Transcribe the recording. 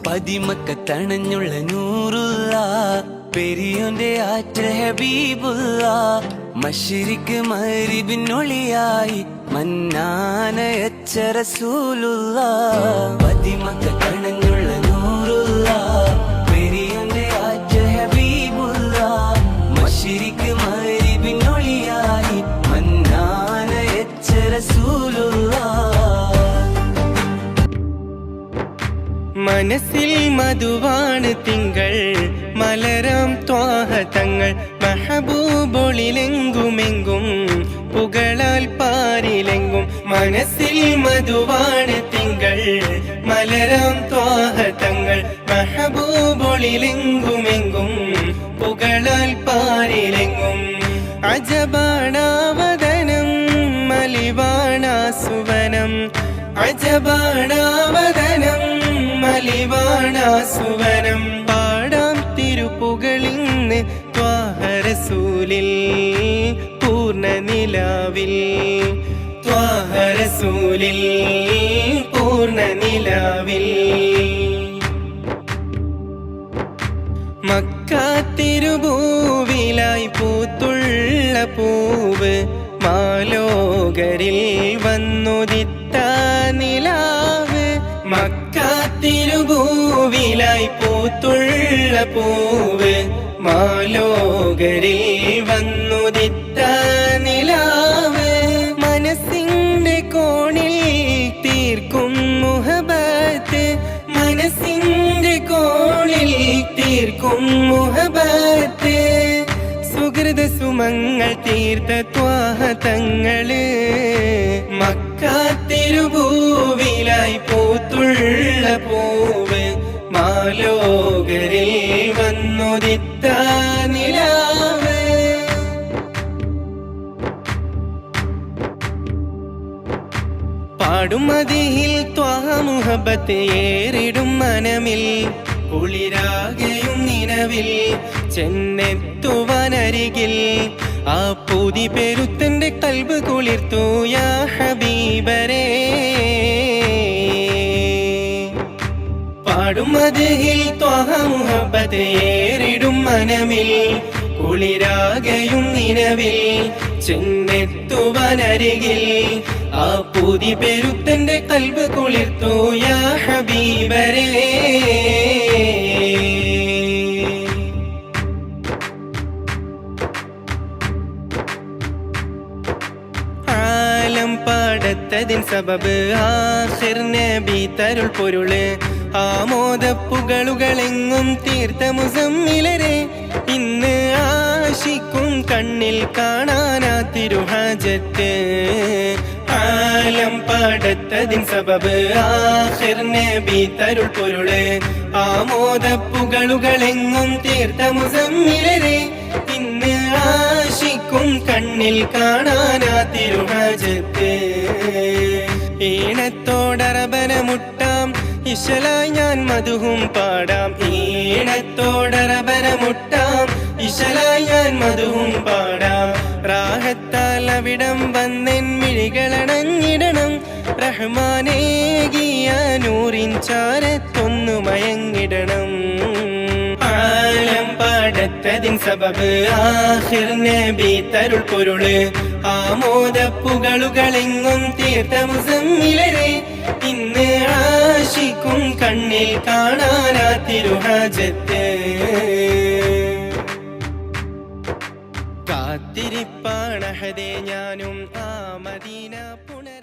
പതിമക്കത്തണഞ്ഞുള്ള നൂറുള്ള പെരിയോന്റെ ആറ്റൽ ഹബീബുള്ള മശ്രിക്ക് മഗ്രിബിനൊളിയായി മന്നാനയച്ച റസൂലുള്ള പതിമക്കത്തണഞ്ഞുള്ള നൂറുള്ള പെരിയോന്റെ ആറ്റൽ ഹബീബുള്ള മശ്രിക്ക് മഗ്രിബിനൊളിയായി മന്നാനയച്ച റസൂലുള്ള മനസ്സിൽ മധുവാണ് തിങ്കൾ മലരാം ത്വാഹ തങ്ങൾ മഹബൂബൊളിലെങ്കുമെങ്കും പുകളാൽ പാരിലെങ്കും മനസ്സിൽ മധുവാണ് തിങ്കൾ മലരാം ത്വാഹ തങ്ങൾ മഹബൂബൊളിലെങ്കുമെങ്കും പുകളാൽ പാരിലെങ്കും അജബാണാവദനം മലിവാണാസുവനം അജബാണാവദനം മലിവാണാസുവനം പാടാം തിരുപ്പുകളിന്ന് ത്വാഹ റസൂലിൽ പൂർണ്ണ നിലാവിൽ ത്വാഹ റസൂലിൽ പൂർണ്ണ നിലാവിൽ മക്കാ തിരുഭൂവിലായി പൂത്തുള്ള പൂവ് മാലോകരിൽ വന്നുദിത്ത നിലാവ് മക്കാ തിരുഭൂവിലായി പൂത്തുള്ള പൂവ് മാലോകരിൽ വന്നുദിത്ത നിലാവ് മനസ്സിന്റെ കോണിൽ തീർക്കും മുഹബത്ത് മനസ്സിന്റെ കോണിൽ തീർക്കും മുഹബത്ത് സുഹൃത സുമങ്ങൾ തീർത്ത ത്വാഹ തങ്ങള് മക്കാ തിരുഭൂവിലായി പൂത്തുള്ള പൂവ് മാലോകരിൽ വന്നുദിത്ത നിലാവ് പാടും മദിഹിൽ ത്വാഹ മുഹബത്ത് ഏറിടും മനമിൽ കുളിരാകെയും നിലവിൽ ചെന്നെത്തുവാനരികിൽ ആ പൂതി പെരുത്തന്റെ കൽബ് കുളിർത്തു യാ ഹബീബരേ പാടും മദ്ഹിൽ ത്വാഹ മുഹബത്ത് ഏറിടും മനമിൽ കുളിരാകെയും നിലവിൽ ചെന്നെത്തുവാനരികിൽ ആ പൂതി പെരുത്തന്റെ കൽബ് കുളിർത്തു യാ ഹബീബരേ പാടത്തതിൻ സബബ് ആഖിർ നബി തരുൾ പൊരുള് ആമോദപ്പുകളുകളെങ്ങും തീർത്ത മുസമ്മിലരെ ഇന്ന് ആശിക്കും കണ്ണിൽ കാണാനാ തിരുഹാജത്ത് ആലം പാടത്തതിൻ സബബ് ആഖിർ നബി തരുൾ പൊരുള് ആമോദപ്പുകളുകളെങ്ങും തീർത്ത മുസമ്മിലരെ ഇന്ന് ആശിക്കും കണ്ണിൽ കാണാനാ തിരുഹാജത്ത് ഈണത്തോടറബന മുട്ടാം ഇശലായി ഞാൻ മധുഹും പാടാം ഈണത്തോടറബന മുട്ടാം ഇശലായി ഞാൻ മധുഹും പാടാം റാഹത്താൽ അവിടം വന്നെൻ മിഴികളണഞ്ഞിടണം റഹ്മാനേകിയ നൂറിൻ ചാരത്തൊന്നു മയങ്ങിടണം ആലം പാടത്തതിൻ സബബ് ആഖിർ നബി തരുൾ പൊരുള് ആമോദപ്പുകളുകളെങ്ങും തീർത്ത മുസമ്മിലരെ ഇന്ന് ആശിക്കും കണ്ണിൽ കാണാനാ തിരുഹാജത്ത് കാത്തിരിപ്പാണഹദേ ഞാനും ആ മദീന പുനര